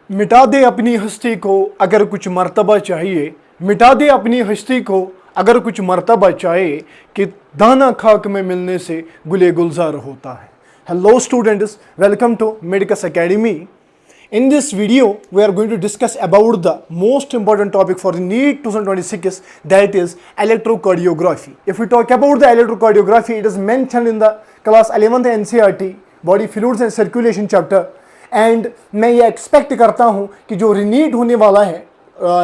मिटा दे अपनी हस्ती को अगर कुछ मर्तबा चाहिए, मिटा दे अपनी हस्ती को अगर कुछ मर्तबा चाहिए कि दाना खाक में मिलने से गुले गुलजार होता है। Hello students, welcome to Medicus Academy. In this video, we are going to discuss about the most important topic for the NEET 2026, that is electrocardiography. If we talk about the electrocardiography, it is mentioned in the class 11th NCERT, Body Fluids and Circulation chapter. And मैं ये expect करता हूँ कि जो रिनीट होने वाला है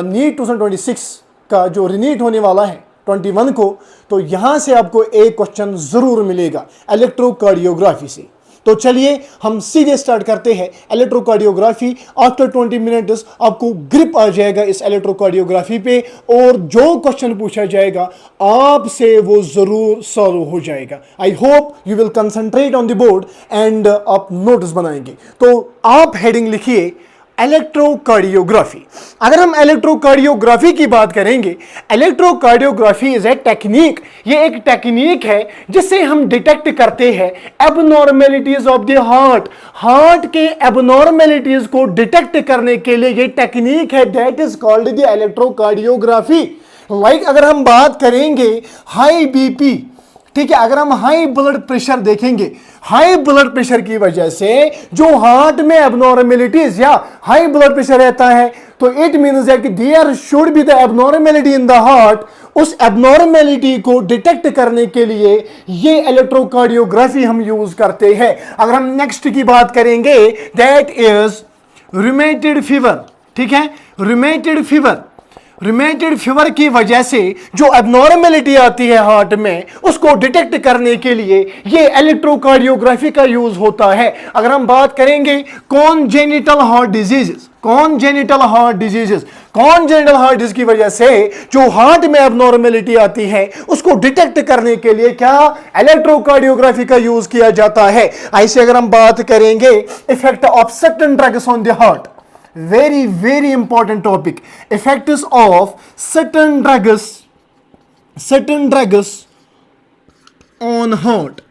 NEET 2026 का जो रिनीट होने वाला है 21 को, तो यहाँ से आपको एक क्वेश्चन ज़रूर मिलेगा इलेक्ट्रोकार्डियोग्राफी से। तो चलिए हम सीधे स्टार्ट करते हैं इलेक्ट्रोकार्डियोग्राफी। आफ्टर 20 मिनट्स आपको ग्रिप आ जाएगा इस इलेक्ट्रोकार्डियोग्राफी पे, और जो क्वेश्चन पूछा जाएगा आपसे वो जरूर सॉल्व हो जाएगा। I hope you will concentrate on the board and आप नोट्स बनाएंगे। तो आप हेडिंग लिखिए इलेक्ट्रोकार्डियोग्राफी। अगर हम इलेक्ट्रोकार्डियोग्राफी की बात करेंगे, इलेक्ट्रोकार्डियोग्राफी इज ए टेक्निक, ये एक टेक्निक है जिससे हम डिटेक्ट करते हैं abnormalities of the heart. Heart के एबनॉर्मेलिटीज को डिटेक्ट करने के लिए ये टेक्निक है, that is called the electrocardiography. Like अगर हम बात करेंगे हाई बीपी, ठीक है, अगर हम हाई ब्लड प्रेशर देखेंगे, हाई ब्लड प्रेशर की वजह से जो हार्ट में एबनॉर्मेलिटीज या हाई ब्लड प्रेशर रहता है, तो it means that there should be the abnormality in the heart. उस एबनॉर्मेलिटी को डिटेक्ट करने के लिए ये इलेक्ट्रोकार्डियोग्राफी हम यूज करते हैं। अगर हम नेक्स्ट की बात करेंगे, दैट इज रूमेटॉइड फीवर, ठीक है, रूमेटॉइड फीवर। रूमेटॉइड फीवर की वजह से जो एबनॉर्मेलिटी आती है हार्ट में, उसको डिटेक्ट करने के लिए ये इलेक्ट्रोकार्डियोग्राफी का यूज होता है। अगर हम बात करेंगे congenital heart diseases, congenital heart diseases, congenital heart disease की वजह से जो हार्ट में एबनॉर्मेलिटी आती है उसको डिटेक्ट करने के लिए क्या इलेक्ट्रोकार्डियोग्राफी का यूज किया जाता है। ऐसे अगर हम बात करेंगे effect of certain drugs on the heart, very important topic, effects of certain drugs on heart,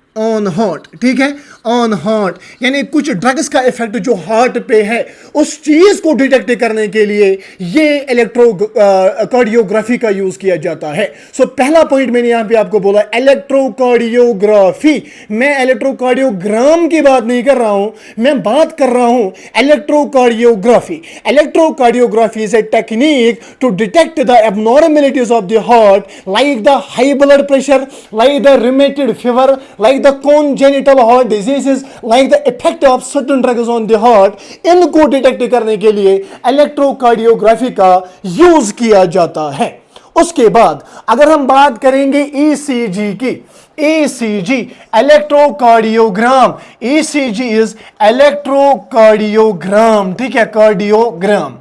ठीक है, ऑन हार्ट, यानी कुछ ड्रग्स का इफेक्ट जो हार्ट पे है उस चीज को डिटेक्ट करने के लिए ये इलेक्ट्रोकार्डियोग्राफी का यूज किया जाता है। सो पहला पॉइंट मैंने यहां पे आपको बोला इलेक्ट्रोकार्डियोग्राफी। मैं इलेक्ट्रोकार्डियोग्राम की बात नहीं कर रहा हूं, मैं बात कर रहा हूं electrocardiography. Electrocardiography is a technique to detect the abnormalities of the heart, like the high blood pressure, like the rheumatoid fever, like the congenital heart diseases, like the effect of certain drugs on the heart। इनको detect करने के लिए electrocardiography का use किया जाता है। उसके बाद अगर हम बात करेंगे ईसीजी की, ECG electrocardiogram, ECG is electrocardiogram, ठीक है, कार्डियोग्राम।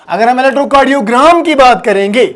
अगर हम इलेक्ट्रोकार्डियोग्राम की बात करेंगे,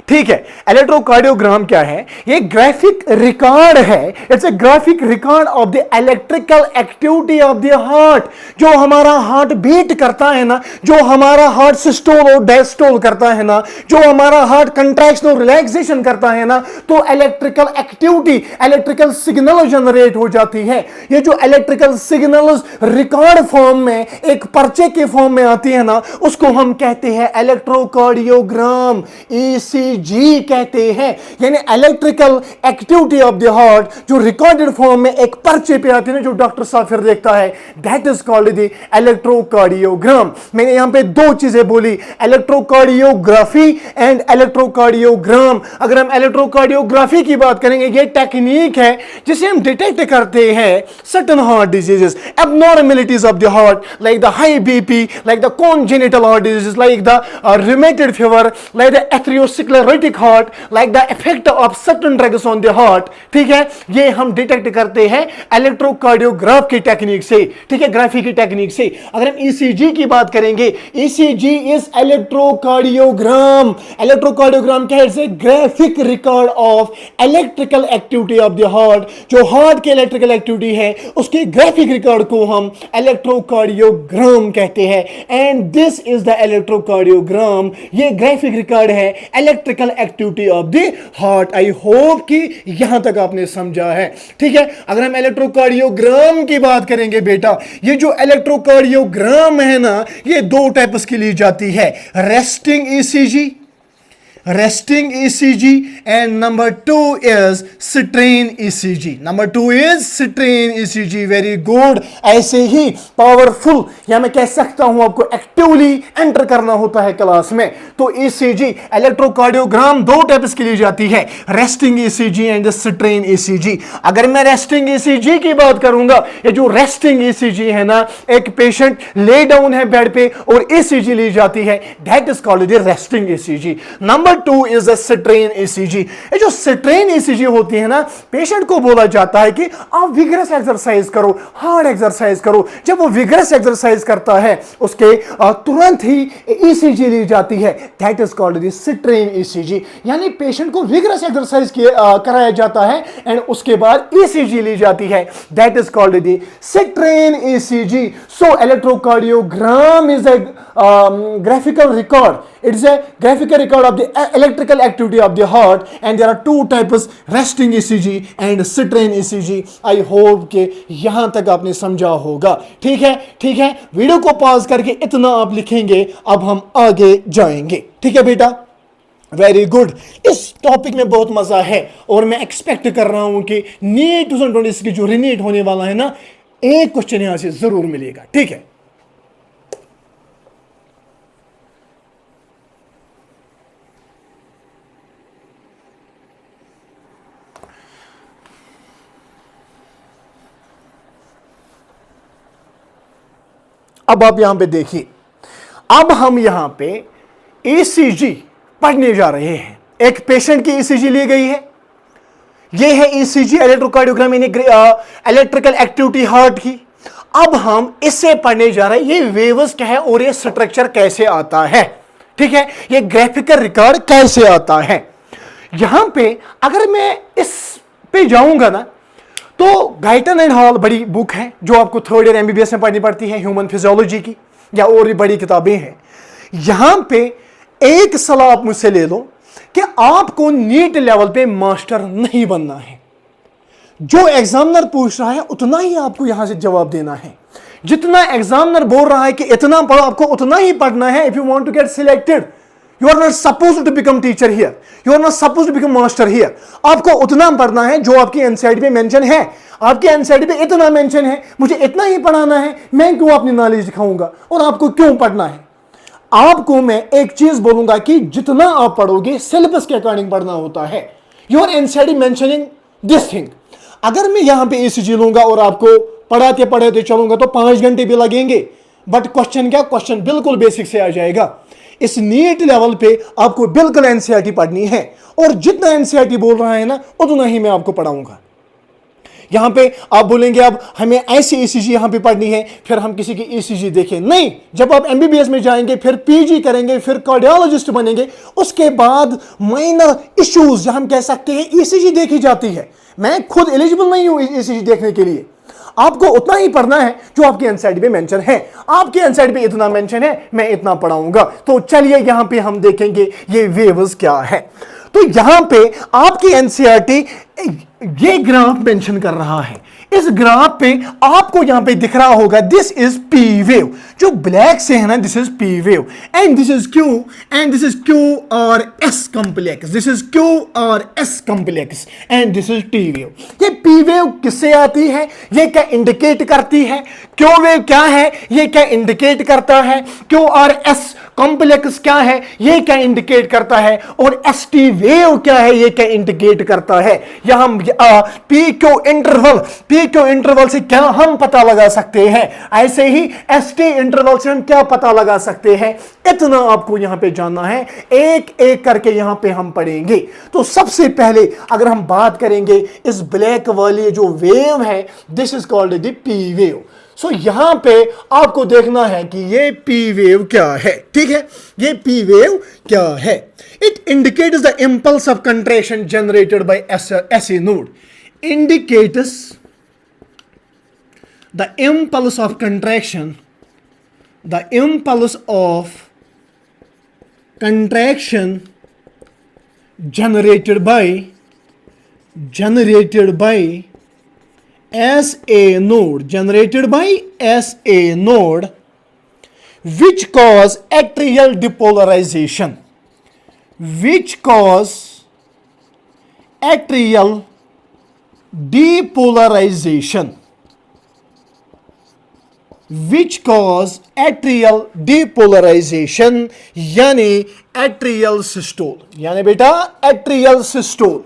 ठीक है, इलेक्ट्रोकार्डियोग्राम क्या है? ये ग्राफिक रिकॉर्ड है, it's a graphic record of the electrical activity of the heart. जो हमारा हार्ट बीट करता है ना, जो हमारा हार्ट सिस्टोल और डायस्टोल करता है ना, जो हमारा हार्ट कंट्रैक्शन और रिलैक्सेशन करता है ना, तो electrical activity, electrical signal generate हो जाती है। ये जो इलेक्ट्रिकल सिग्नल्स रिकॉर्ड फॉर्म में, एक पर्चे के फॉर्म में आती है ना, उसको हम कहते हैं इलेक्ट्रोकार्डियोग्राम, ईसीजी कहते हैं। यानी electrical activity of the heart जो रिकॉर्डेड फॉर्म में एक पर्चे पे आती है ना, जो डॉक्टर साहब फिर देखता है, that is called the electrocardiogram. मैंने यहां पे दो चीजें बोली, इलेक्ट्रोकार्डियोग्राफी एंड इलेक्ट्रोकार्डियोग्राम। अगर हम इलेक्ट्रोकार्डियोग्राफी की बात करेंगे, ये टेक्निक है जिसे हम डिटेक्ट करते हैं certain heart diseases, abnormalities of the heart, like the high BP, like the congenital heart diseases, like the rheumatoid fever, like the atherosclerotic heart, like the effect of certain drugs on the heart. ठीक है, ये हम detect करते हैं electrocardiograph की technique से, ठीक है, ग्राफी की टेक्निक से। अगर हम ईसीजी की बात करेंगे, ईसीजी इज इलेक्ट्रोकार्डियोग्राम। इलेक्ट्रोकार्डियोग्राम क्या है? It's a graphic record of electrical activity of the heart. जो हार्ट की इलेक्ट्रिकल एक्टिविटी है उसके ग्राफिक रिकॉर्ड को हम इलेक्ट्रोकार्डियोग्राम कहते हैं। And this is the electrocardiogram. ये ग्राफिक रिकॉर्ड है electric electrical activity of the heart. I hope कि यहां तक आपने समझा है। ठीक है, अगर हम इलेक्ट्रोकार्डियोग्राम की बात करेंगे बेटा, ये जो इलेक्ट्रोकार्डियोग्राम है ना, ये दो टाइप्स की ली जाती है, resting ECG, resting ECG, and number 2 is strain ECG। number 2 is strain ECG। very good। ऐसे ही पावरफुल या मैं कह सकता हूं आपको एक्टिवली एंटर करना होता है क्लास में, तो ECG इलेक्ट्रोकार्डियोग्राम दो टाइप्स की ली जाती है, resting ECG and strain ECG। अगर मैं रेस्टिंग ECG की बात करूंगा, ये जो रेस्टिंग ECG है ना, एक पेशेंट ले डाउन है बेड पे और ECG ली जाती है, that is called the resting ECG। Number 2 is a strain ECG। ये जो स्ट्रेन ECG होती है ना, पेशेंट को बोला जाता है कि आप विगरस एक्सरसाइज करो, हार्ड एक्सरसाइज करो। जब वो विगरस एक्सरसाइज करता है, उसके तुरंत ही ECG ली जाती है, that is called the strain ECG। यानी पेशेंट को विगरस एक्सरसाइज कराया जाता है एंड उसके बाद ECG ली जाती है, that is called the strain ECG। So electrocardiogram is a graphical record, it's a graphical record of the electrical activity of the heart, and there are two types, resting ECG and strain ECG। I hope कि यहां तक आपने समझा होगा। ठीक है, ठीक है, वीडियो को पॉज करके इतना आप लिखेंगे, अब हम आगे जाएंगे। ठीक है बेटा, वेरी गुड। इस टॉपिक में बहुत मजा है और मैं एक्सपेक्ट कर रहा हूं कि नीट 2026 की जो रिनीट होने वाला है ना, एक क्वेश्चन यहां से जरूर मिलेगा। ठीक है, अब आप यहां पे देखिए, अब हम यहां पे ECG पढ़ने जा रहे हैं। एक पेशेंट की ECG ली गई है, ये है ECG इलेक्ट्रोकार्डियोग्राम यानी इलेक्ट्रिकल एक्टिविटी हार्ट की। अब हम इससे पढ़ने जा रहे हैं ये वेव्स क्या है और ये स्ट्रक्चर कैसे आता है। ठीक है, ये ग्राफिकल रिकॉर्ड कैसे आता है। यहां पे अगर मैं इस पे जाऊंगा ना, तो गाइटन एंड हॉल बड़ी बुक है जो आपको थर्ड ईयर MBBS में पढ़नी पड़ती है, ह्यूमन फिजियोलॉजी की, या और भी बड़ी किताबें हैं। यहां पे एक सलाह आप मुझसे ले लो कि आपको नीट लेवल पे मास्टर नहीं बनना है। जो एग्जामिनर पूछ रहा है उतना ही आपको यहां से जवाब देना है। जितना एग्जामिनर बोल रहा है कि इतना पढ़ो, आपको उतना ही पढ़ना है। If you want to get selected, You are not supposed to become teacher here. You are not supposed to become master here. आपको उतना पढ़ना है जो आपकी एनसीईआरटी पे मेंशन है। आपके एनसीईआरटी पे इतना मेंशन है, मुझे इतना ही पढ़ाना है, मैं क्यों अपनी नॉलेज दिखाऊंगा और आपको क्यों पढ़ना है। आपको मैं एक चीज बोलूंगा कि जितना आप पढ़ोगे सिलेबस के अकॉर्डिंग पढ़ना होता है। Your NCERT mentioning this thing. अगर मैं यहां पे ECG लूंगा और आपको पढ़ाते पढ़ाते चलूंगा तो 5 घंटे भी लगेंगे, बट क्वेश्चन क्या, क्वेश्चन बिल्कुल बेसिक से आ जाएगा। इस नीट लेवल पे आपको बिल्कुल एनसीईआरटी पढ़नी है और जितना एनसीईआरटी बोल रहा है ना, उतना ही मैं आपको पढ़ाऊंगा। यहां पे आप बोलेंगे अब हमें ऐसी ECG यहां पे पढ़नी है, फिर हम किसी की ECG देखें, नहीं। जब आप MBBS में जाएंगे, फिर PG करेंगे, फिर कार्डियोलॉजिस्ट बनेंगे, उसके बाद माइनर इश्यूज जहां हम कह सकते हैं ECG देखी जाती है। मैं खुद एलिजिबल नहीं हूं ECG देखने के लिए। आपको उतना ही पढ़ना है जो आपके एनसीईआरटी पे मेंशन है। आपके एनसीईआरटी पे इतना मेंशन है, मैं इतना पढ़ाऊंगा। तो चलिए यहां पे हम देखेंगे ये वेव्स क्या है। तो यहां पे आपकी एनसीईआरटी ये ग्राफ मेंशन कर रहा है। इस ग्राफ पे आपको यहां पे दिख रहा होगा दिस इज P वेव, जो ब्लैक से है ना, this is P wave and this is Q and this is QRS complex, this is QRS complex and this is T wave. ये P वेव किससे आती है, ये क्या इंडिकेट करती है, Q वेव क्या है, ये क्या इंडिकेट करता है, QRS कॉम्प्लेक्स क्या है, ये क्या इंडिकेट करता है, और ST वेव क्या है, ये क्या इंडिकेट करता है। यहां PQ इंटरवल से क्या हम पता लगा सकते हैं, ऐसे ही ST इंटरवल से हम क्या पता लगा सकते हैं, इतना आपको यहां पे जानना है। एक एक करके यहां पे हम पढ़ेंगे। तो सबसे पहले अगर हम बात करेंगे इस ब्लैक वाली जो वेव है, this is called the P wave. So यहां पे आपको देखना है कि ये P वेव क्या है। ठीक है, ये P वेव क्या है। It indicates the impulse of contraction generated bye SA node. Indicates the impulse of contraction generated by SA node which cause atrial depolarization, which cause atrial depolarization, यानी atrial systole, यानी बेटा atrial systole.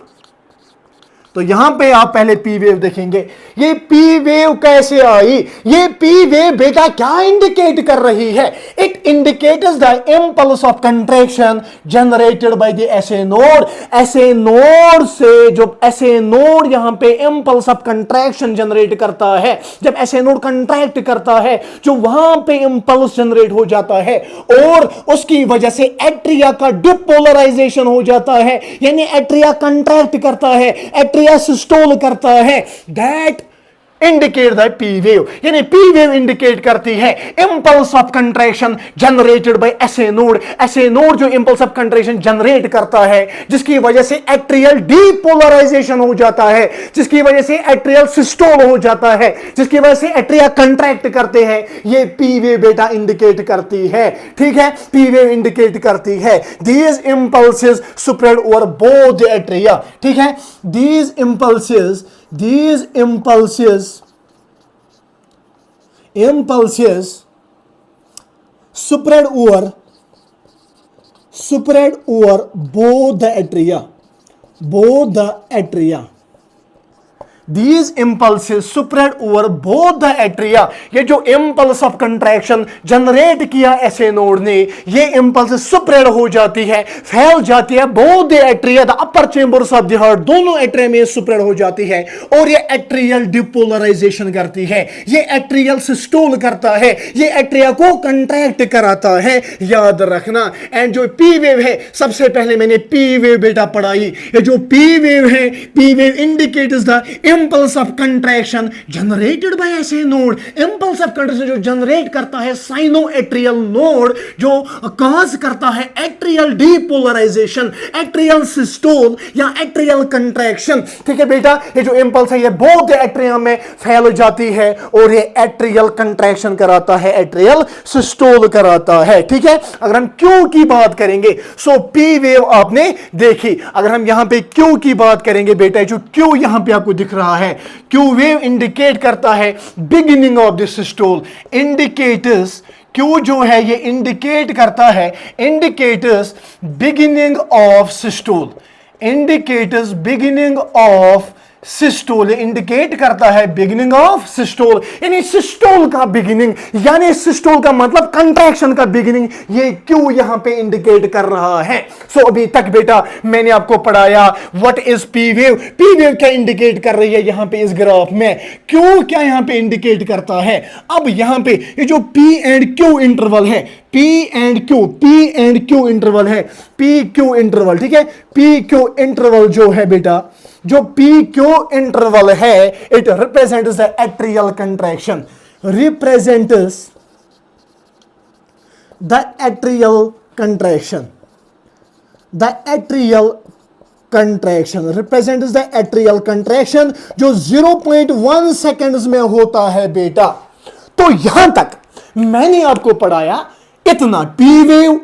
तो यहां पे आप पहले P wave देखेंगे। ये पी वेव कैसे आई? ये पी वेव बेटा क्या इंडिकेट कर रही है? It indicates the impulse of contraction generated by the SA node. SA node से जो एसए नोड यहां पे इंपल्स ऑफ कंट्रैक्शन जनरेट करता है, जब एसए नोड कंट्रैक्ट करता है जो वहां पे इंपल्स जनरेट हो जाता है और उसकी वजह से एट्रिया का डिपोलराइजेशन हो जाता है, यानी एट्रिया कंट्रैक्ट करता है, एट्रिया सिस्टोल करता है। That indicate the P wave, यानी पी वेव इंडिकेट करती है impulse of contraction generated bye SA node. SA node जो इंपल्स ऑफ कंट्रैक्शन जनरेट करता है जिसकी वजह से एट्रियल डीपोलराइजेशन हो जाता है, जिसकी वजह से एट्रियल सिस्टोल हो जाता है, जिसकी वजह से एट्रिया कंट्रैक्ट करते हैं। ये पी वेव बेटा इंडिकेट करती है, ठीक है, पी वेव इंडिकेट करती है। These impulses spread over both the atria, ठीक है। These impulses spread over both the atria. These impulses spread over both the atria. ये जो impulse of contraction जनरेट किया एसए नोड ने, ये impulses spread हो जाती है, फैल जाती है both the atria, the upper chambers of the heart, दोनों एट्रिया में spread हो जाती है और ये एट्रियल डिपोलराइजेशन करती है, ये एट्रियल सिस्टोल करता है, ये एट्रिया को कंट्रैक्ट कराता है। याद रखना। एंड जो पी वेव है, सबसे पहले मैंने पी वेव बेटा पढ़ाई। ये जो पी वेव है, P wave indicates the impulse of contraction generated bye SA node. Impulse of contraction जो जनरेट करता है साइनो एट्रियल नोड, जो कॉज करता है एट्रियल डीपोलराइजेशन, एट्रियल सिस्टोल या एट्रियल कंट्रैक्शन, ठीक है बेटा। ये जो इंपल्स है ये बोथ एट्रिया में फैल जाती है और ये एट्रियल कंट्रैक्शन कराता है, एट्रियल सिस्टोल कराता है, ठीक है। अगर हम क्यू की बात करेंगे, सो पी वेव आपने देखी। अगर हम यहां पे क्यू की बात करेंगे बेटा, जो क्यू यहां पे आपको दिख रहा है, क्यू वेव इंडिकेट करता है beginning of the systole. Indicators Q जो है ये इंडिकेट करता है, indicators beginning of systole, indicators beginning of systole, indicate करता है बिगिनिंग ऑफ सिस्टोल, यानी सिस्टोल का बिगिनिंग, यानी सिस्टोल का मतलब कंट्रैक्शन का बिगिनिंग, ये क्यों यहां पे इंडिकेट कर रहा है। सो अभी तक बेटा मैंने आपको पढ़ाया what is P wave. P wave क्या इंडिकेट कर रही है यहां पे इस ग्राफ में, क्यों क्या यहां पे इंडिकेट करता है। अब यहां पे ये जो पी एंड क्यू इंटरवल है, पी एंड क्यू इंटरवल है, पी क्यू इंटरवल, ठीक है। पी क्यू इंटरवल जो है बेटा, जो पी क्यू इंटरवल है, it represents the atrial contraction, represents the atrial contraction, the atrial contraction represents the atrial contraction, जो 0.1 सेकेंड्स में होता है बेटा। तो यहां तक मैंने आपको पढ़ाया इतना। पी वेव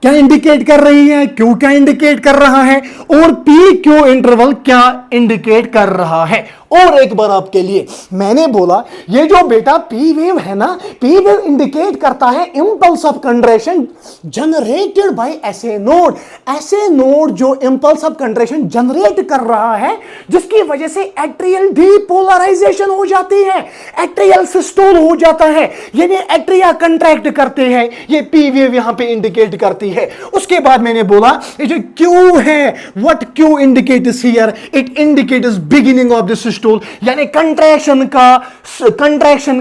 क्या इंडिकेट कर रही है, क्यू क्या इंडिकेट कर रहा है और पी क्यू इंटरवल क्या इंडिकेट कर रहा है। और एक बार आपके लिए मैंने बोला ये जो बेटा पी वेव है ना, पी वेव इंडिकेट करता है impulse of contraction generated bye SA node. SA node जो इंपल्स ऑफ कंट्रैक्शन जनरेट कर रहा है जिसकी वजह से एट्रियल डीपोलराइजेशन हो जाती है, एट्रियल सिस्टोल हो जाता है, यानी एट्रिया कंट्रैक्ट करते हैं, ये पी वेव यहां पे इंडिकेट करती है। उसके बाद मैंने बोला ये जो क्यू है, what Q indicates here, it indicates beginning of the systole, systole, यानी कंट्रैक्शन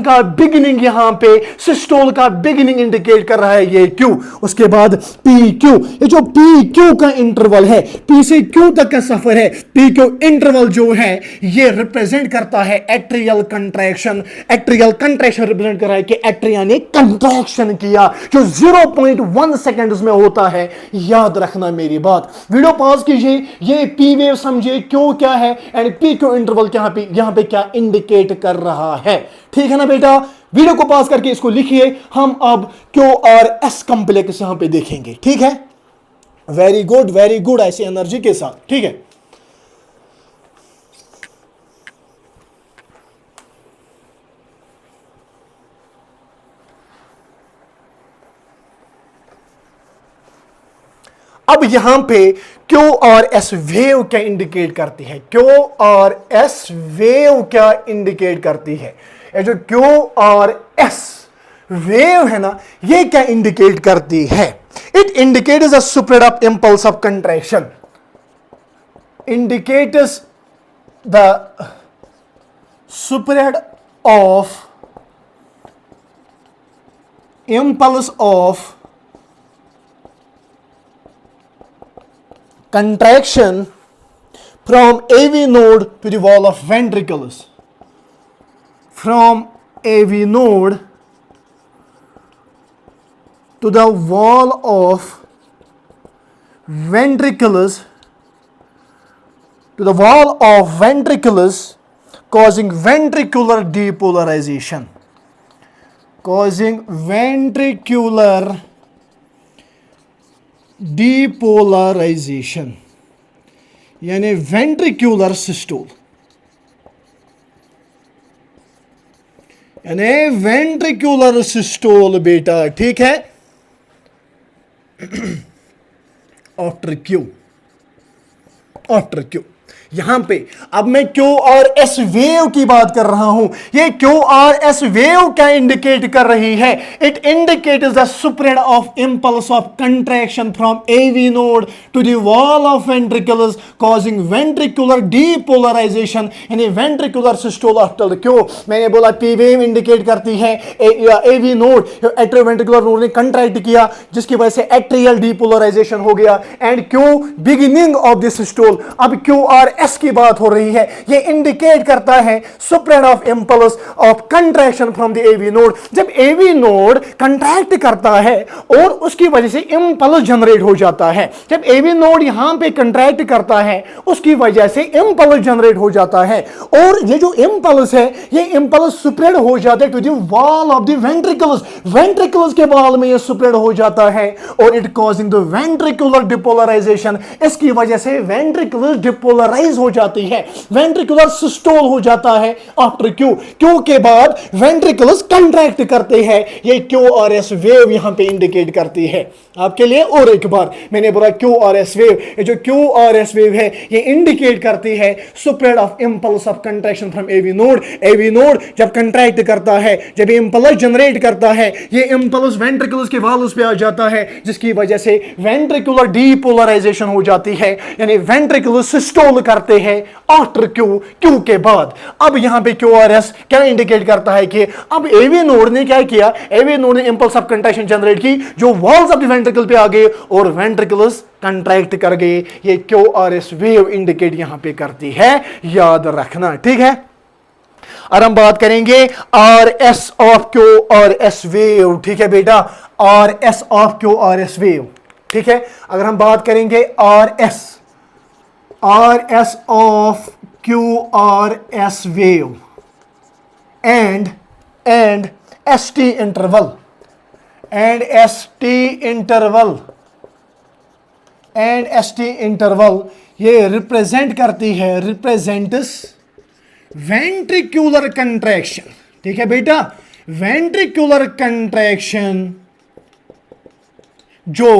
का बिगिनिंग यहां पे सिस्टोल का बिगिनिंग इंडिकेट कर रहा है ये क्यू। उसके बाद पी क्यू, ये जो पी क्यू का इंटरवल है, पी से क्यू तक का सफर है, पी क्यू इंटरवल जो है ये रिप्रेजेंट करता है atrial contraction. Atrial contraction represent कर रहा है कि एट्रिया ने कंट्रैक्शन किया, जो 0.1 सेकंड्स में होता है। याद रखना मेरी बात, वीडियो पॉज कीजिए, ये पी वेव समझिए क्यू क्या है एंड पी क्यू इंटरवल यहां पे क्या इंडिकेट कर रहा है। ठीक है ना बेटा, वीडियो को पॉज करके इसको लिखिए, हम अब क्यू और एस कॉम्प्लेक्स यहां पे देखेंगे। ठीक है, वेरी गुड, ऐसी एनर्जी के साथ। ठीक है, अब यहां पे क्यू और एस वेव क्या इंडिकेट करती है? क्यू और एस वेव क्या इंडिकेट करती है? ये जो क्यू और एस वेव है ना, ये क्या इंडिकेट करती है? It indicates the spread of impulse of contraction, indicates the spread of impulse of contraction from AV node to the wall of ventricles, from AV node to the wall of ventricles, to the wall of ventricles, causing ventricular depolarization, causing ventricular depolarization, यानी ventricular systole, यानी ventricular systole बेटा। ठीक है, after Q यहां पे अब मैं Q और एस वेव की बात कर रहा हूं। ये क्यू और एस वेव क्या इंडिकेट कर रही है? It indicates the spread of impulse of contraction from AV node to the wall of ventricles, causing ventricular depolarization, यानी वेंट्रिकुलर सिस्टोल आफ्टर क्यू। मैंने बोला पी वेव इंडिकेट करती है एवी नोड, एट्रियोवेंट्रिकुलर नोड ने contract किया जिसकी वजह से एट्रियल डीपोलराइजेशन हो गया, and Q beginning of this systole. अब क्यू और एस की बात हो रही है, ये इंडिकेट करता है spread of impulse of contraction from the AV node. जब एवी नोड कंट्रैक्ट करता है और उसकी वजह से इंपल्स जनरेट हो जाता है, जब एवी नोड यहां पे कंट्रैक्ट करता है उसकी वजह से इंपल्स जनरेट हो जाता है, और ये जो इंपल्स है ये इंपल्स स्प्रेड हो जाते हैं to the wall of the ventricles, ventricles के वॉल में ये स्प्रेड हो जाता है और it causing the ventricular depolarization. इसकी वजह से वेंट्रिकल्स डिपोलराइज हो जाती है, वेंट्रिकुलर सिस्टोल हो जाता है आफ्टर क्यू। क्यू के बाद वेंट्रिकल्स कंट्रैक्ट करते हैं, ये क्यू और एस वेव यहां पे इंडिकेट करती है। आपके लिए और एक बार मैंने बोला क्यू और एस वेव, ये जो क्यू और एस वेव है ये इंडिकेट करती है spread of impulse of contraction from AV node. AV node जब कंट्रैक्ट करता है, जब इंपल्स जनरेट करता है, ये इंपल्स वेंट्रिकल्स के वॉल्स पे आ जाता है जिसकी वजह से वेंट्रिकुलर डीपोलराइजेशन हो जाती है, यानी वेंट्रिकल्स सिस्टोल करते हैं आफ्टर क्यू, क्यू के बाद। अब यहां पे क्यू और एस क्या इंडिकेट करता है कि अब एवी नोड ने क्या किया? एवी नोड ने इंपल्स ऑफ कंट्रैक्शन जनरेट की जो वॉल्स ऑफ द वेंट्रिकल पे आ गए और वेंट्रिकल्स कंट्रैक्ट कर गए। ये क्यू और एस वेव इंडिकेट यहां पे करती है, याद रखना। ठीक है, और हम बात करेंगे आर एस ऑफ क्यू और एस वेव। ठीक है बेटा, आर एस ऑफ क्यू और एस वेव। ठीक है, अगर हम बात करेंगे R S of Q or S wave and ST interval ये रिप्रेजेंट करती है, रिप्रेजेंट्स वेंट्रिकुलर कंट्रैक्शन। ठीक है बेटा, वेंट्रिकुलर कंट्रैक्शन जो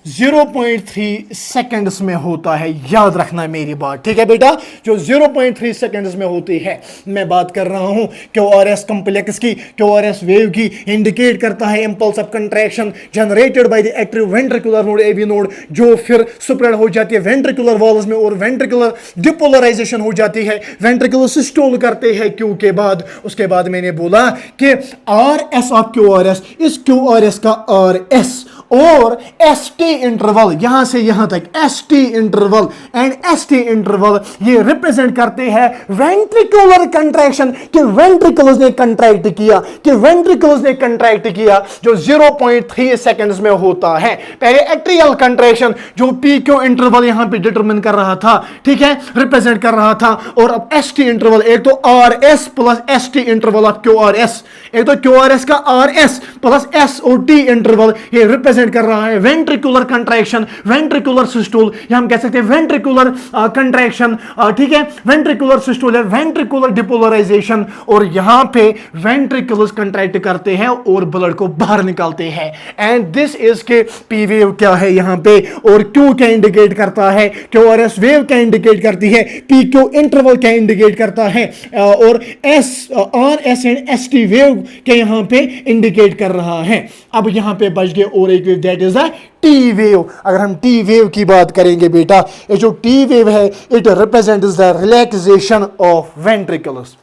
0.3 सेकंड्स में होता है। याद रखना मेरी बात, ठीक है बेटा, जो 0.3 सेकंड्स में होती है। मैं बात कर रहा हूं क्यूआरएस कॉम्प्लेक्स की, क्यूआरएस वेव की। इंडिकेट करता है impulse of contraction generated by the atrioventricular node, AV node, जो फिर स्प्रेड हो जाती है वेंट्रिकुलर वॉल्स में और वेंट्रिकुलर डिपोलराइजेशन हो जाती है, वेंट्रिकुलर सिस्टोल करते हैं क्यू के बाद। उसके बाद मैंने बोला कि आर एस ऑफ क्यूआरएस, इस क्यूआरएस का आर एस और एस टी इंटरवल, यहां से यहां तक S T interval and S T interval, ये रिप्रेजेंट करते हैं वेंट्रिकुलर कंट्रैक्शन, कि वेंट्रिकल्स ने कंट्रैक्ट किया, कि वेंट्रिकल्स ने कंट्रैक्ट किया, जो 0.3 सेकंड्स में होता है। पहले एट्रियल कंट्रैक्शन जो पी क्यू इंटरवल यहां पे डिटरमिन कर रहा था, ठीक है, रिप्रेजेंट कर रहा था, और अब एस टी इंटरवल, एक तो R S plus S T interval of Q R S, एक तो क्यू आर एस का R S plus S O T interval, ये रिप्रेजेंट कर रहा है वेंट्रिकुलर कंट्रैक्शन, वेंट्रिकुलर सिस्टोल, या हम कह सकते हैं वेंट्रिकुलर कंट्रैक्शन, ठीक है, वेंट्रिकुलर सिस्टोल है, वेंट्रिकुलर डिपोलराइजेशन, और यहां पे वेंट्रिकल्स कंट्रैक्ट करते हैं और ब्लड को बाहर निकालते हैं। एंड दिस इज के पी वेव क्या है यहां पे, और क्यू क्या इंडिकेट करता है, क्यूआरएस वेव क्या इंडिकेट करती है, पी क्यू इंटरवल क्या इंडिकेट करता है, और S R S and S T wave के यहां पे इंडिकेट कर रहा है। अब यहां पे बच गए और एक wave, that is a T wave. अगर हम टी वेव की बात करेंगे बेटा, ये जो टी वेव है, it represents the relaxation of ventricles.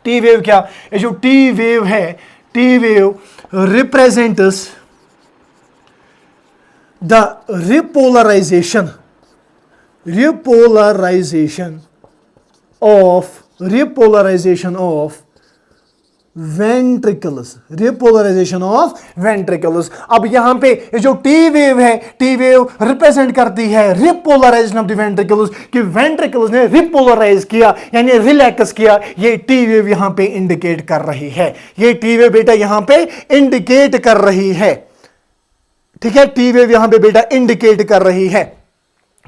T wave क्या, ये जो टी वेव है, T wave represents the repolarization of ventricles, repolarization of ventricles. अब यहां पे ये जो टी वेव है, टी वेव रिप्रेजेंट करती है रिपोलराइजेशन ऑफ द वेंट्रिकल्स, कि वेंट्रिकल्स ने रिपोलराइज किया यानी रिलैक्स किया। ये टी वेव यहां पे इंडिकेट कर रही है, ये टी वेव बेटा यहां पे इंडिकेट कर रही है, ठीक है, टी वेव यहां पे बेटा इंडिकेट कर रही है।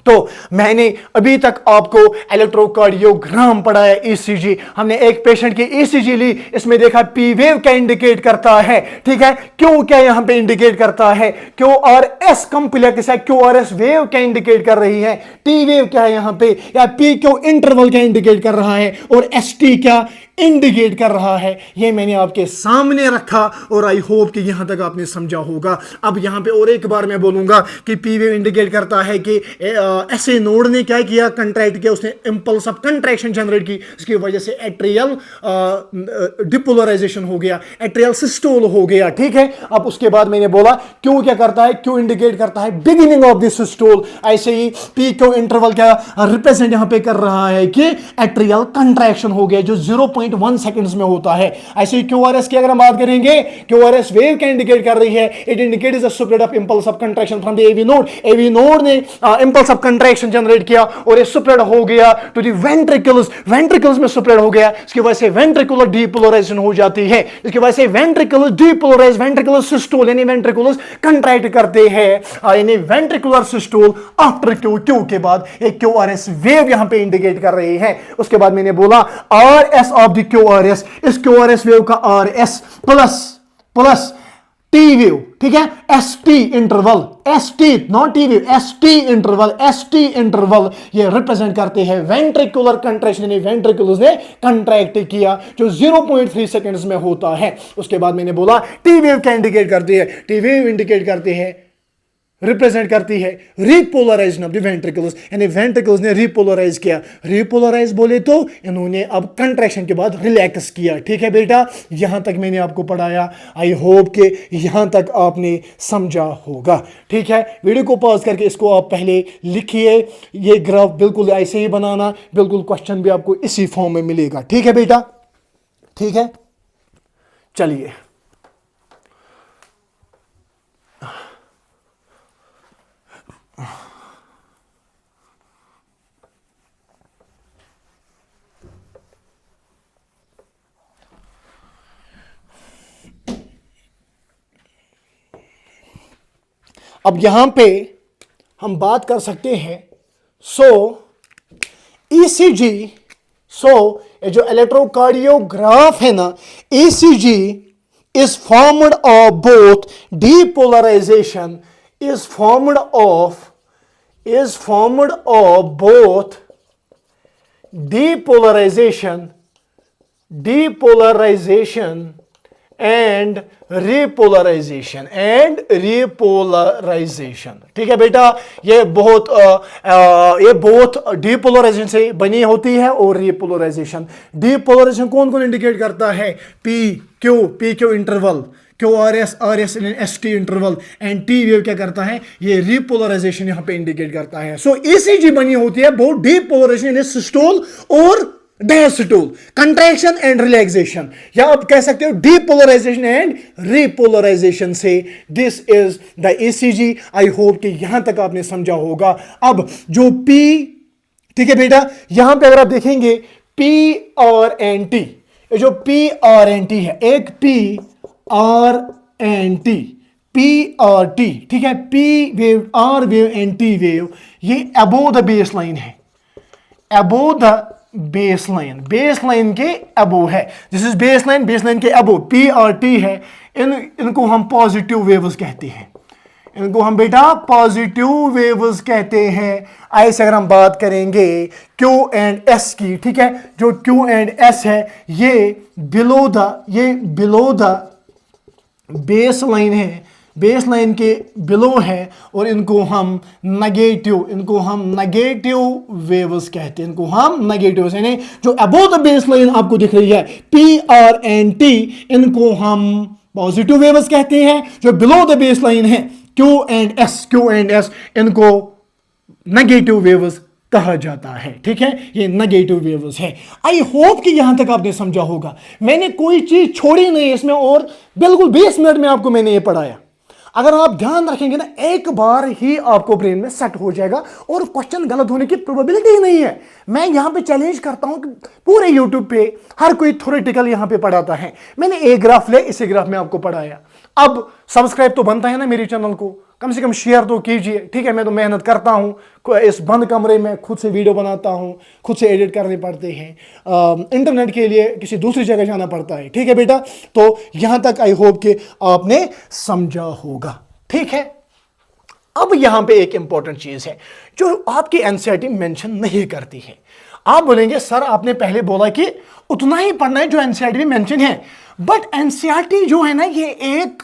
तो मैंने अभी तक आपको इलेक्ट्रोकार्डियोग्राम पढ़ाया, ईसीजी, हमने एक पेशेंट की ईसीजी ली, इसमें देखा पी वेव क्या इंडिकेट करता है, ठीक है, क्यू क्या यहां पे इंडिकेट करता है, क्यू आर एस कॉम्प्लेक्स है, क्यू आर एस वेव क्या इंडिकेट कर रही है, टी वेव क्या है यहां पे, या पी क्यू इंटरवल क्या इंडिकेट कर रहा है, और एस टी क्या इंडिकेट कर रहा है। ये मैंने आपके सामने रखा और आई होप कि यहां तक आपने समझा होगा। अब यहां पे और एक बार मैं बोलूंगा कि पी वेव इंडिकेट करता है कि ऐसे नोड ने क्या किया, कंट्रैक्ट किया, उसने इंपल्स ऑफ कंट्रैक्शन जनरेट की, इसकी वजह से एट्रियल डिपोलराइजेशन हो गया, एट्रियल सिस्टोल हो गया, ठीक है। अब उसके बाद मैंने बोला क्यू क्या करता है, क्यू इंडिकेट करता है बिगिनिंग ऑफ द सिस्टोल। ऐसे ही पी क्यू इंटरवल क्या रिप्रेजेंट यहां पे कर रहा है कि एट्रियल कंट्रैक्शन हो गया, जो 0.1 सेकंड्स में होता है। ऐसे ही क्यूआरएस की अगर हम बात करेंगे, क्यूआरएस वेव क्या इंडिकेट कर रही है, it indicates the spread of impulse of contraction from the AV node, AV node ने इंपल्स ऑफ कंट्रैक्शन जनरेट किया और ये स्प्रेड हो गया टू द वेंट्रिकल्स, वेंट्रिकल्स में स्प्रेड हो गया, इसकी वजह से वेंट्रिकुलर डीपोलराइजेशन हो जाती है, इसकी वजह से वेंट्रिकल्स डीपोलराइज, वेंट्रिकुलर सिस्टोल यानी वेंट्रिकल्स कंट्रैक्ट करते हैं, यानी ventricular systole after Q, Q के बाद एक क्यूआरएस वेव यहां पे इंडिकेट कर रही है। उसके बाद मैंने बोला आरएस ऑफ द क्यूआरएस, इस क्यूआरएस वेव का आरएस प्लस टी वेव, ठीक है, S T interval, S T not T wave, S T interval, ये रिप्रेजेंट करते हैं वेंट्रिकुलर कंट्रैक्शन, यानी वेंट्रिकल्स ने कंट्रैक्ट किया, जो 0.3 सेकंड्स में होता है। उसके बाद मैंने बोला टी वेव क्या इंडिकेट करती है, टी वेव इंडिकेट करती है, रिप्रेजेंट करती है रिपोलराइजेशन ऑफ द वेंट्रिकल्स, यानी वेंट्रिकल्स ने रिपोलराइज किया। रिपोलराइज बोले तो इन्होंने अब कंट्रैक्शन के बाद रिलैक्स किया, ठीक है बेटा, यहां तक मैंने आपको पढ़ाया। आई होप कि यहां तक आपने समझा होगा, ठीक है। वीडियो को पॉज करके इसको आप पहले लिखिए, ये ग्राफ बिल्कुल ऐसे ही बनाना, बिल्कुल क्वेश्चन भी आपको इसी फॉर्म में मिलेगा, ठीक है बेटा, ठीक है। चलिए अब यहां पे हम बात कर सकते हैं, ईसीजी, ये जो इलेक्ट्रोकार्डियोग्राफ है ना, ECG is formed of both depolarization, is formed of both depolarization and repolarization ठीक है बेटा, ये बहुत डीपोलराइजेशन से बनी होती है और रिपोलराइजेशन। डीपोलराइजेशन कौन कौन इंडिकेट करता है? P Q interval, QRS ST interval, and T wave क्या करता है? ये रिपोलराइजेशन यहां पे इंडिकेट करता है। सो ECG बनी होती है बहुत डीपोलराइजेशन, सिस्टोल और डायस्टोल, कंट्रैक्शन एंड रिलैक्सेशन, या आप कह सकते हो डीपोलराइजेशन एंड रिपोलराइजेशन से। This is the ECG। I hope कि यहां तक आपने समझा होगा। अब जो P, ठीक है बेटा, यहां पे अगर आप देखेंगे PRNT, ये जो PRNT है, एक PRNT, PRT, ठीक है, P wave, R wave and T wave, ये अबोव द बेस लाइन है, अबोव द बेस लाइन के अबो है। दिस इज बेस लाइन के अबो PRT है। इनको हम पॉजिटिव वेव्स कहते हैं, इनको हम बेटा पॉजिटिव वेव्स कहते हैं। ऐसे अगर हम बात करेंगे Q एंड S की, ठीक है, जो Q एंड S है ये बिलो द बेस लाइन है, बेस लाइन के बिलो है, और इनको हम नेगेटिव वेव्स कहते हैं, इनको हम नेगेटिव, यानी जो अबोव द बेस लाइन आपको दिख रही है PRNT, इनको हम पॉजिटिव वेव्स कहते हैं। जो बिलो द बेस लाइन है Q एंड S, इनको नेगेटिव वेव्स कहा जाता है, ठीक है, ये नेगेटिव वेव्स है। आई होप कि यहां तक आपने समझा होगा। मैंने कोई चीज छोड़ी नहीं इसमें, और बिल्कुल 20 मिनट में आपको मैंने ये पढ़ाया। अगर आप ध्यान रखेंगे ना, एक बार ही आपको ब्रेन में सेट हो जाएगा और क्वेश्चन गलत होने की प्रोबेबिलिटी ही नहीं है। मैं यहां पे चैलेंज करता हूं कि पूरे यूट्यूब पे हर कोई थ्योरेटिकल यहां पे पढ़ाता है। मैंने एक ग्राफ ले, इसी ग्राफ में आपको पढ़ाया। अब सब्सक्राइब तो बनता है ना मेरे चैनल को, कम से कम शेयर तो कीजिए, ठीक है। मैं तो मेहनत करता हूं, इस बंद कमरे में खुद से वीडियो बनाता हूं, खुद से एडिट करने पड़ते हैं, इंटरनेट के लिए किसी दूसरी जगह जाना पड़ता है, ठीक है बेटा। तो यहां तक आई होप कि आपने समझा होगा, ठीक है। अब यहां पे एक इंपॉर्टेंट चीज है जो आपकी एनसीईआरटी मेंशन नहीं करती है। आप बोलेंगे सर आपने पहले बोला कि उतना ही पढ़ना है जो एनसीईआरटी में मेंशन है, बट एनसीईआरटी जो है ना, ये एक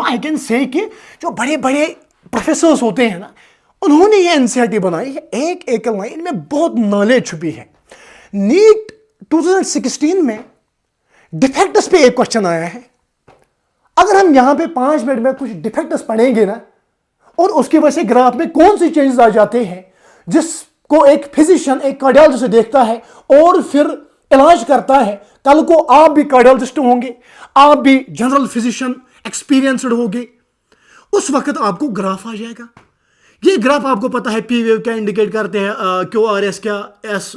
आई कैन से कि जो बड़े बड़े प्रोफेसर्स होते हैं ना, उन्होंने ये एनसीईआरटी बनाई है। एक एक लाइन में बहुत नॉलेज छुपी है। नीट 2016 में डिफेक्ट्स पे एक क्वेश्चन आया है। अगर हम यहां पे 5 मिनट में कुछ डिफेक्ट्स पढ़ेंगे ना, और उसकी वजह से ग्राफ में कौन सी चेंजेस आ जाते हैं, जिसको एक फिजिशियन, एक कार्डियोलॉजिस्ट देखता है और फिर इलाज करता है। कल को आप भी कार्डियोलॉजिस्ट होंगे, आप भी जनरल फिजिशियन एक्सपीरियंस्ड होंगे, उस वक्त आपको ग्राफ आ जाएगा। ये ग्राफ आपको पता है पी वेव क्या इंडिकेट करते हैं, QRS क्या, S,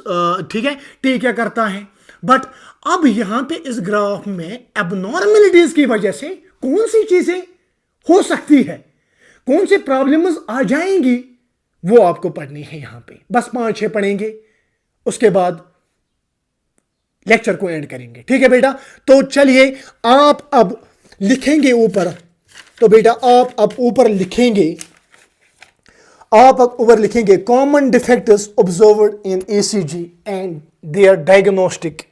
ठीक है, T क्या करता है। बट अब यहां पे इस ग्राफ में एबनॉर्मलिटीज की वजह से कौन सी चीजें हो सकती है, कौन सी प्रॉब्लम्स आ जाएंगी, वो आपको पढ़नी है। यहां पे बस 5-6 पढ़ेंगे, उसके बाद लेक्चर को एंड करेंगे, ठीक है बेटा। तो चलिए आप अब लिखेंगे ऊपर, तो बेटा आप अब ऊपर लिखेंगे, common defects observed in ECG and their diagnostic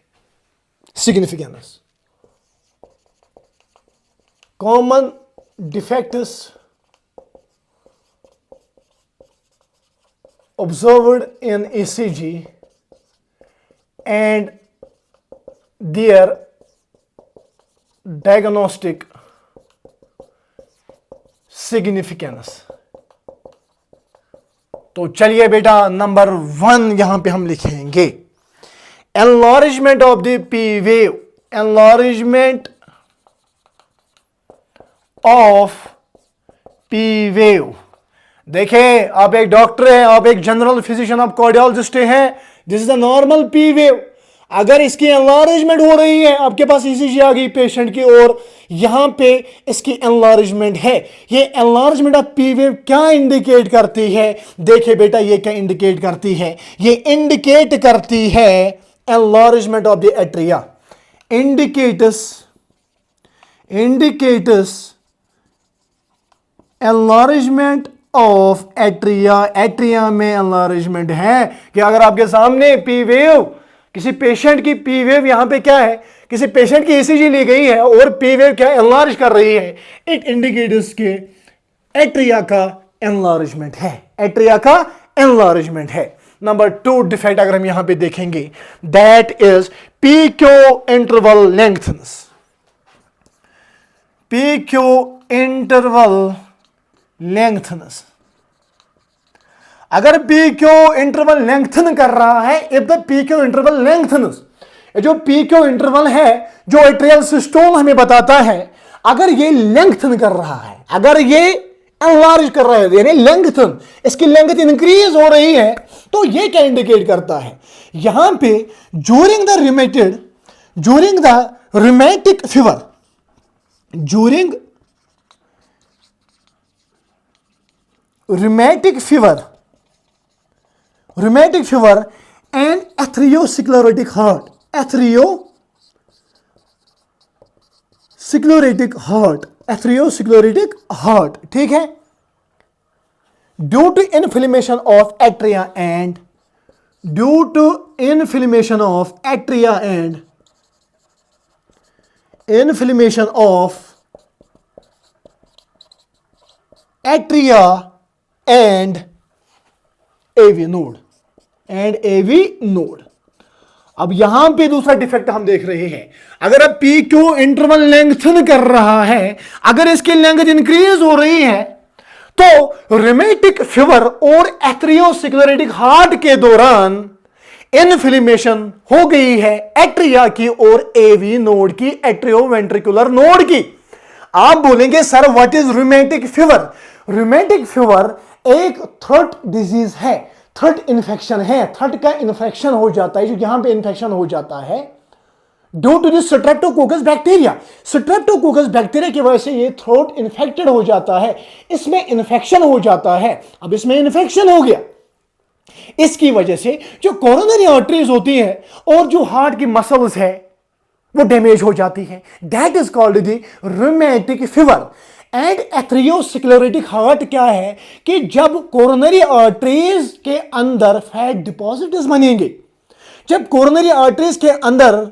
significance. Common defects observed in ECG and their diagnostic significance। तो चलिए बेटा नंबर 1 यहां पे हम लिखेंगे enlargement of the P wave, enlargement of P wave। देखिए आप एक डॉक्टर हैं, आप एक जनरल फिजिशियन, आप कार्डियोलॉजिस्ट हैं, this is the normal P wave. अगर इसकी एनलार्जमेंट हो रही है, आपके पास ECG आ गई पेशेंट की और यहां पे इसकी एनलार्जमेंट है, ये एनलार्जमेंट ऑफ पी वेव क्या इंडिकेट करती है? देखिए बेटा ये क्या इंडिकेट करती है, ये इंडिकेट करती है enlargement of the atria, indicates enlargement of atria, atria में एनलार्जमेंट है कि अगर आपके सामने पी वेव, किसी पेशेंट की पी वेव यहां पे क्या है, किसी पेशेंट की ईसीजी ली गई है और पी वेव क्या एनलार्ज कर रही है, इट इंडिकेट्स के एट्रिया का एनलार्जमेंट है, एट्रिया का एनलार्जमेंट है। नंबर 2 डिफेक्ट अगर हम यहां पे देखेंगे, that is PQ interval lengthness, PQ interval lengthness. अगर पीक्यू इंटरवल लेंथन कर रहा है, if the PQ interval lengthness, जो पीक्यू इंटरवल है जो एट्रियल सिस्टोल हमें बताता है, अगर ये लेंथन कर रहा है, अगर ये एनलार्ज कर रहा है, यानी लेंथन, इसकी लेंथ इंक्रीज हो रही है, तो ये क्या इंडिकेट करता है, यहां पे during the rheumatic fever, during rheumatic fever and atherosclerotic heart, ठीक है, due to inflammation of atria and inflammation of atria and AV node। अब यहां पे दूसरा डिफेक्ट हम देख रहे हैं, अगर अब PQ इंटरवल लेंथन कर रहा है, अगर इसकी लेंथ इंक्रीज हो रही है, तो रूमेटिक फीवर और एथेरोस्क्लेरोटिक हार्ट के दौरान इन्फ्लेमेशन हो गई है एट्रिया की और AV नोड की, एट्रियोवेंट्रिकुलर नोड की। आप बोलेंगे sir what is rheumatic fever? Rheumatic fever एक थ्रोट डिजीज है, थ्रोट इन्फेक्शन है, थ्रोट का इन्फेक्शन हो जाता है, जो यहां पे इन्फेक्शन हो जाता है due to this streptococcus bacteria, streptococcus bacteria की वजह से ये थ्रोट इन्फेक्टेड हो जाता है, इसमें इन्फेक्शन हो जाता है। अब इसमें इन्फेक्शन हो गया, इसकी वजह से जो कोरोनरी आर्टरीज होती है और जो हार्ट की मसल्स है वो डैमेज हो जाती है, that is called the rheumatic fever. And atherosclerotic heart क्या है कि जब कोरोनरी आर्टरीज के अंदर फैट डिपॉजिट्स बनेंगे, जब कोरोनरी आर्टरीज के अंदर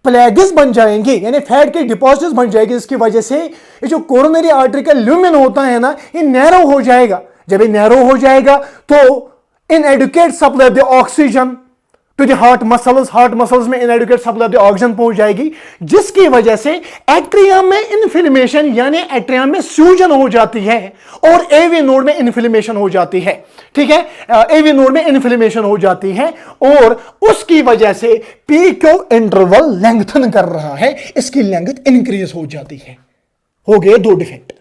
प्लेग्स बन जाएंगे, यानी फैट के डिपॉजिट्स बन जाएंगे, इसकी वजह से ये जो कोरोनरी आर्टरी का ल्यूमेन होता है ना, ये नैरो हो जाएगा। जब ये नैरो हो जाएगा तो inadequate supply of the oxygen to the heart muscles में inadequate supply of the oxygen पहुंच जाएगी, जिसकी वजह से एट्रियम में इन्फ्लेमेशन यानी एट्रियम में सूजन हो जाती है और एवी नोड में इन्फ्लेमेशन हो जाती है, ठीक है, एवी नोड में इन्फ्लेमेशन हो जाती है और उसकी वजह से पीक्यू इंटरवल लेंथन कर रहा है, इसकी लेंथ इंक्रीज हो जाती है। हो गए 2 डिफेक्ट।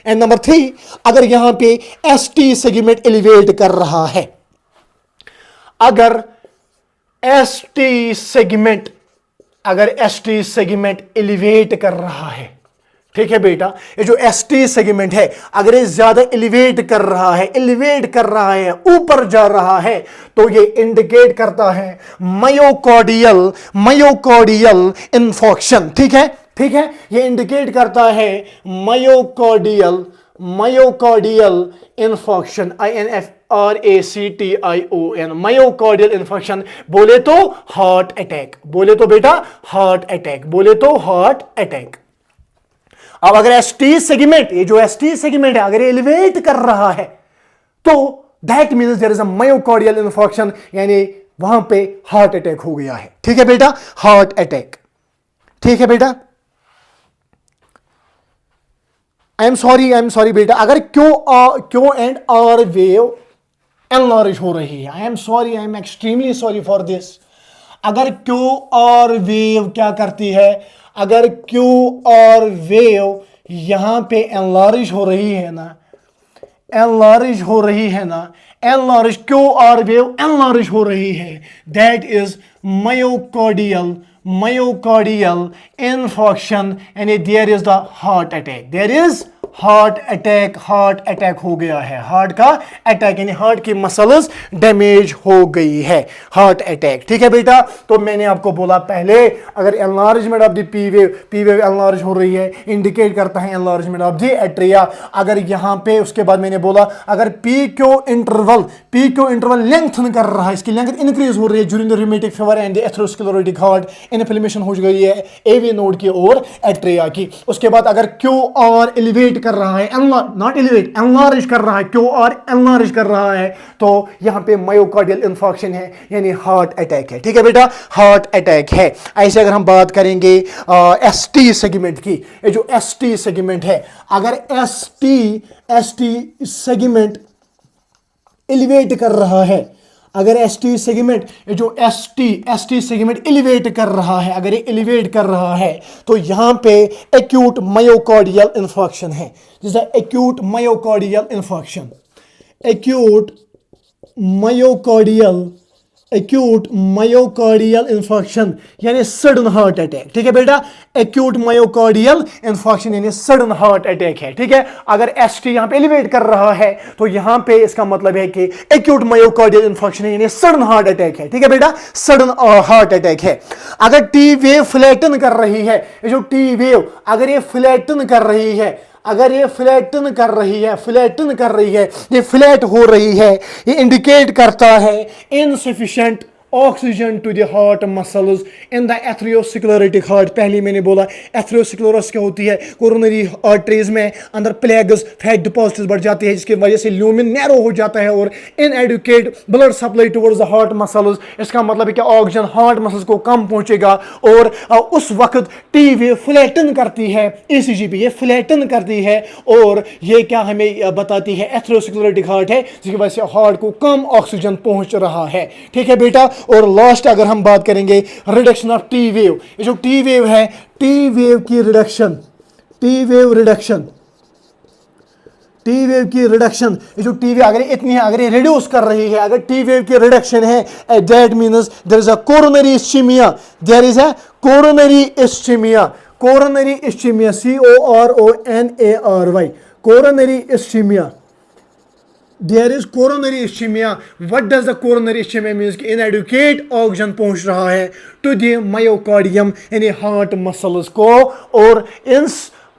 एंड नंबर 3, अगर यहां पे एसटी सेगमेंट एलिवेट कर रहा है, अगर एसटी सेगमेंट एलिवेट कर रहा है, ठीक है बेटा, ये जो एसटी सेगमेंट है अगर ये ज्यादा एलिवेट कर रहा है, ऊपर जा रहा है, तो ये इंडिकेट करता है मायोकार्डियल इंफॉक्शन, ठीक है, ये इंडिकेट करता है मायोकार्डियल इंफॉक्शन, INFRACTION, मायोकार्डियल इंफॉक्शन, बोले तो हार्ट अटैक, बोले तो बेटा हार्ट अटैक। अब अगर एसटी सेगमेंट, ये जो एसटी सेगमेंट है अगर एलिवेट कर रहा है, तो that means there is a myocardial infarction, यानी वहां पे हार्ट अटैक हो गया है, ठीक है बेटा, हार्ट अटैक, ठीक है बेटा। आई एम सॉरी बेटा, अगर Q and R wave enlarge हो रही है, I am extremely sorry for this. अगर क्यू आर वेव क्या करती है, अगर क्यू आर वेव यहां पे एनलार्ज हो रही है ना, क्यू आर वेव एनलार्ज हो रही है, दैट इज मायोकार्डियल इंफॉक्शन, यानी there is the heart heart attack हो गया है, हार्ट का अटैक यानी हार्ट की मसल्स डैमेज हो गई है, हार्ट अटैक। ठीक है बेटा, तो मैंने आपको बोला पहले अगर enlargement of the P wave enlarge हो रही है, इंडिकेट करता है एनलार्जमेंट ऑफ द एट्रिया। अगर यहां पे उसके बाद मैंने बोला अगर पी क्यू इंटरवल लेंथन कर रहा है, इसकी लेंथ इंक्रीज हो रही है during the rheumatic fever and the atherosclerotic heart, inflammation हो गई है एवी नोड की और एट्रिया की। उसके बाद अगर क्यू आर एलिवेट कर रहा है, नॉट एलिवेट, एनलार्ज कर रहा है, क्यू आर एनलार्ज कर रहा है, तो यहां पे मायोकार्डियल इंफार्क्शन है यानी हार्ट अटैक है। ठीक है बेटा, हार्ट अटैक है। ऐसे अगर हम बात करेंगे एस टी सेगमेंट की, ये जो एस टी सेगमेंट है, अगर एस टी सेगमेंट एलिवेट कर रहा है, अगर एस टी सेगमेंट, ये जो एस टी सेगमेंट एलिवेट कर रहा है, अगर ये एलिवेट कर रहा है तो यहां पे एक्यूट मायोकार्डियल इंफार्क्शन है, जैसे acute myocardial infarction, acute myocardial infarction यानी सडन हार्ट अटैक। ठीक है बेटा, एक्यूट मायोकार्डियल इंफार्क्शन यानी सडन हार्ट अटैक है। ठीक है, अगर एसटी यहां पे एलिवेट कर रहा है तो यहां पे इसका मतलब है कि एक्यूट मायोकार्डियल इंफार्क्शन है यानी सडन हार्ट अटैक है। ठीक है बेटा, सडन हार्ट अटैक है। अगर टी वेव फ्लैटन कर रही है, ये जो टी वेव अगर ये फ्लैटन कर रही है, अगर ये फ्लैटन कर रही है, ये फ्लैट हो रही है, ये इंडिकेट करता है insufficient oxygen to the heart muscles in the atherosclerotic heart. पहले मैंने बोला एथेरोस्क्लेरोसिस क्या होती है, कोरोनरी आर्टरीज में अंदर प्लेग्स, फैट डिपॉजिट्स बढ़ जाती है जिसकी वजह से ल्यूमेन नैरो हो जाता है और inadequate blood supply towards the heart muscles. इसका मतलब है कि ऑक्सीजन हार्ट मसल्स को कम पहुंचेगा और उस वक्त टी वेव फ्लैटन करती है, ईसीजी पे ये फ्लैटन करती है और ये क्या हमें बताती है, एथेरोस्क्लेरोटिक हार्ट है जिसकी वजह से हार्ट को कम ऑक्सीजन पहुंच रहा है। ठीक है बेटा, और लास्ट अगर हम बात करेंगे रिडक्शन ऑफ टी वेव, ये जो टी वेव है, टी वेव की रिडक्शन, ये जो टी वेव अगर इतनी है, अगर ये रिड्यूस कर रही है, अगर टी वेव की रिडक्शन है, that means there is a coronary ischemia, coronary ischemia, CORONARY, coronary ischemia. There is coronary ischemia. What does the coronary ischemia means? कि inadequate ऑक्सीजन पहुंच रहा है to the myocardium यानी हार्ट मसल्स को, और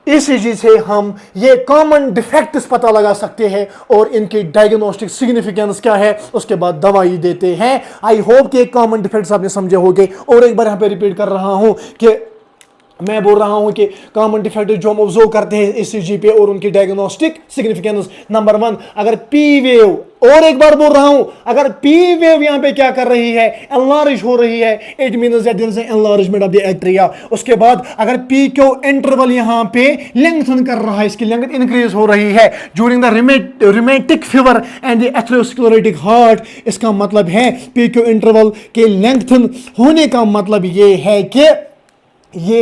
ECG से हम ये कॉमन डिफेक्ट्स पता लगा सकते हैं और इनकी डायग्नोस्टिक सिग्निफिकेंस क्या है, उसके बाद दवाई देते हैं। आई होप कि कॉमन डिफेक्ट्स आपने समझे होंगे। और एक बार यहाँ पे रिपीट कर रहा हूँ कि मैं बोल रहा हूं कि कॉमन डिफेक्ट जो हम ऑब्जर्व करते हैं ईसीजी पे और उनकी डायग्नोस्टिक सिग्निफिकेंस। नंबर 1, अगर पी वेव, और एक बार बोल रहा हूं, अगर पी वेव यहां पे क्या कर रही है, एनलार्ज हो रही है, it means that there is enlargement of the atria. उसके बाद अगर पी क्यू इंटरवल यहां पे लेंथन कर रहा है, इसकी लेंथ इंक्रीज हो रही है during the rheumatic fever and the atherosclerotic heart, इसका मतलब है पी क्यू इंटरवल के लेंथन होने का मतलब ये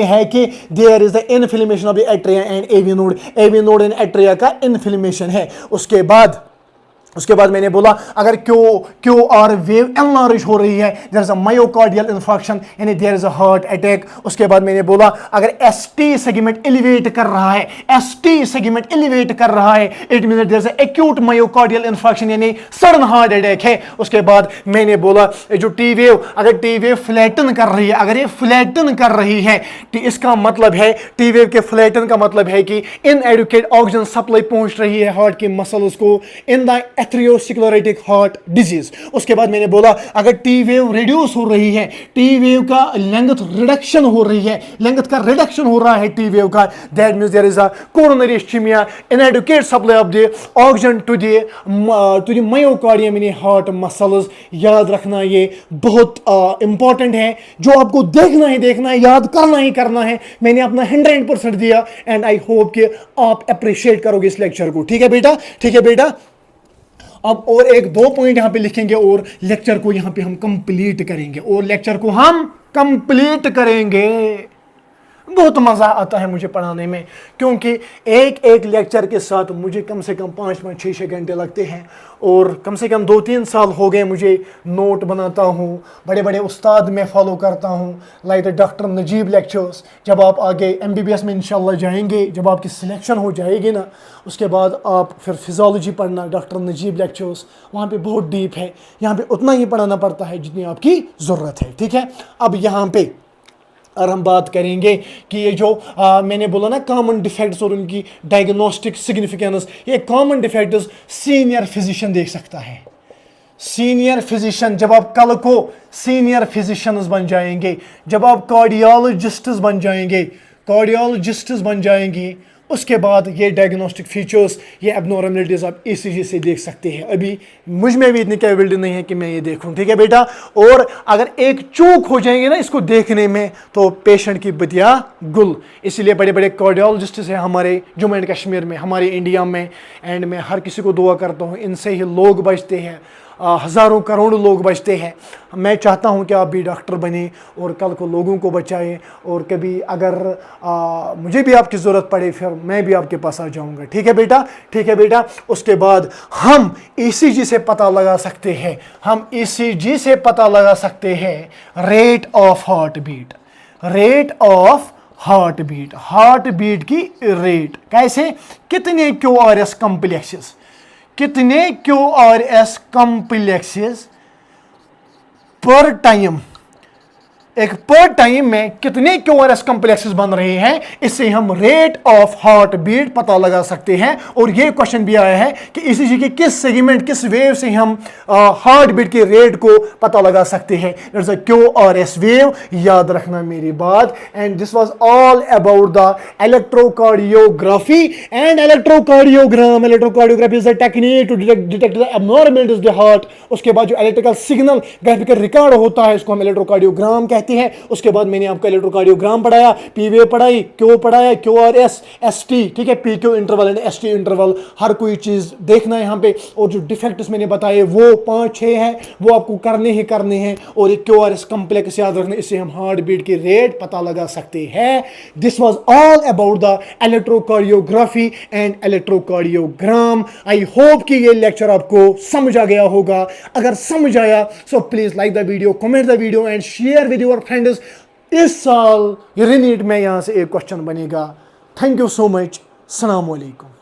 है कि there is the inflammation of the atria and AV node in atria का इन्फ्लेमेशन है। उसके बाद मैंने बोला अगर क्यू आर वेव एनलार्ज हो रही है, there is a myocardial infarction यानी there is a heart attack. उसके बाद मैंने बोला अगर एसटी सेगमेंट एलिवेट कर रहा है, it means there is a acute myocardial infarction यानी सडन हार्ट अटैक है। उसके बाद मैंने बोला जो टी वेव, अगर टी वेव फ्लैटन कर रही है, अगर ये फ्लैटन कर रही है तो इसका मतलब है, टी वेव के फ्लैटन का मतलब है कि इनएडुकेट ऑक्सीजन सप्लाई पहुंच रही है हार्ट के मसल्स को इन द एथेरोस्क्लेरोटिक हार्ट डिजीज। उसके बाद मैंने बोला अगर टी वेव रिड्यूस हो रही है, टी वेव का लेंथ रिडक्शन हो रही है, लेंथ का रिडक्शन हो रहा है टी वेव का, that means there is a coronary ischemia, inadequate supply of the oxygen to the myocardium यानी हार्ट मसल्स। याद रखना ये बहुत इंपॉर्टेंट है, जो आपको देखना है, याद करना है। मैंने अपना 100% दिया एंड आई होप कि आप अप्रिशिएट करोगे इस लेक्चर को। ठीक है बेटा, अब और 1-2 पॉइंट यहां पे लिखेंगे और लेक्चर को यहां पे हम कंप्लीट करेंगे, बहुत मज़ा आता है मुझे पढ़ाने में, क्योंकि एक एक लेक्चर के साथ मुझे कम से कम 5-5 6-6 घंटे लगते हैं और कम से कम 2-3 साल हो गए मुझे नोट बनाता हूँ, बड़े बड़े उस्ताद मैं फॉलो करता हूँ लाइक डॉक्टर नजीब लेक्चर्स। जब आप आगे MBBS में इंशाल्लाह जाएंगे, जब आपकी सिलेक्शन हो जाएगी ना, उसके बाद आप फिर फिजियोलॉजी पढ़ना, डॉक्टर नजीब लेक्चर्स, वहाँ पे बहुत डीप है। यहाँ पे उतना ही पढ़ाना पड़ता है जितनी आपकी ज़रूरत है, ठीक है। अब यहाँ पे और हम बात करेंगे कि ये जो मैंने बोला ना कॉमन डिफेक्ट्स और उनकी डायग्नोस्टिक सिग्निफिकेंस, ये कॉमन डिफेक्ट्स सीनियर फिजिशियन देख सकता है। सीनियर फिजिशियन, जब आप कल को सीनियर फिजिशियंस बन जाएंगे, जब आप कार्डियोलॉजिस्ट्स बन जाएंगे, उसके बाद ये डायग्नोस्टिक फीचर्स, ये एबनॉर्मलिटीज़ आप ECG से देख सकते हैं। अभी मुझ में भी इतनी कैपेबिलिटी नहीं है कि मैं ये देखूं, ठीक है बेटा। और अगर एक चूक हो जाएंगे ना इसको देखने में, तो पेशेंट की बतिया गुल। इसलिए बड़े बड़े कार्डियोलॉजिस्ट हैं हमारे जम्मू एंड कश्मीर में, हमारे इंडिया में, एंड मैं हर किसी को दुआ करता हूँ इनसे ही लोग बचते हैं, हज़ारों करोड़ों लोग बचते हैं। मैं चाहता हूं कि आप भी डॉक्टर बने और कल को लोगों को बचाएं, और कभी अगर मुझे भी आपकी ज़रूरत पड़े फिर मैं भी आपके पास आ जाऊंगा, ठीक है बेटा, ठीक है बेटा। उसके बाद हम ECG से पता लगा सकते हैं, हम ECG से पता लगा सकते हैं rate of heart beat, rate of heart beat, heart beat की रेट कैसे, कितने QRS कॉम्प्लेक्सेस, कितने QRS कॉम्प्लेक्सेस पर टाइम, एक पर टाइम में कितने QRS कॉम्प्लेक्सेस बन रहे हैं, इससे हम रेट ऑफ हार्ट बीट पता लगा सकते हैं। और ये क्वेश्चन भी आया है कि ECG के किस सेगमेंट, किस वेव से हम हार्ट बीट के रेट को पता लगा सकते हैं। इट्स अ QRS वेव, याद रखना मेरी बात। And this was all about the electrocardiography and electrocardiogram. Electrocardiography is a technique to detect the abnormalities of the heart. उसके बाद जो इलेक्ट्रिकल सिग्नल ग्राफिकल रिकॉर्ड होता है इसको हम इलेक्ट्रोकार्डियोग्राम कहते हैं। उसके बाद मैंने आपको इलेक्ट्रोकार्डियोग्राम पढ़ाया, P वेव पढ़ाई, क्यू पढ़ाया, QRS, ST, ठीक है, PQ interval and ST interval, हर कोई चीज देखना है यहाँ पे। और जो डिफेक्ट्स मैंने बताए वो 5-6 हैं, वो आपको करने ही करने हैं। और एक QRS कॉम्प्लेक्स याद रखना, इससे हम हार्ट बीट की रेट पता लगा सकते हैं। This was all about the electrocardiography and electrocardiogram. I hope कि ये लेक्चर आपको समझ आ गया होगा। अगर समझ आया so please like the video, comment the video and share with your friends. इस साल रीनीट में यहां से एक क्वेश्चन बनेगा। Thank you so much. अस्सलाम वालेकुम।